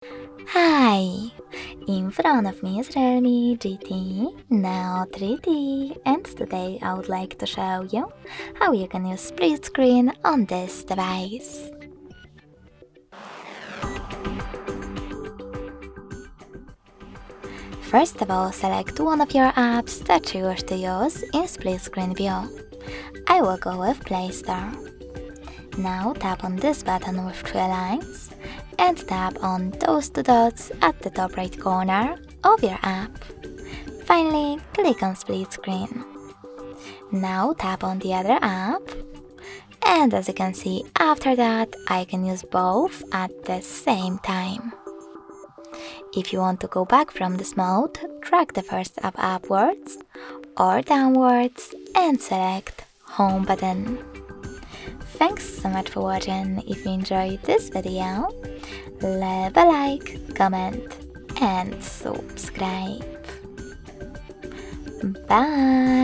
Hi! In front of me is Realme GT Neo 3D, and today I would like to show you how you can use split screen on this device. First of all, select one of your apps that you wish to use in split screen view. I will go with Play Store. Now tap on this button with three lines and tap on those two dots at the top right corner of your app. Finally, click on split screen. Now tap on the other app, and as you can see, after that I can use both at the same time. If you want to go back from this mode, drag the first app upwards or downwards and select Home button. Thanks so much for watching. If you enjoyed this video, leave a like, comment and subscribe. Bye!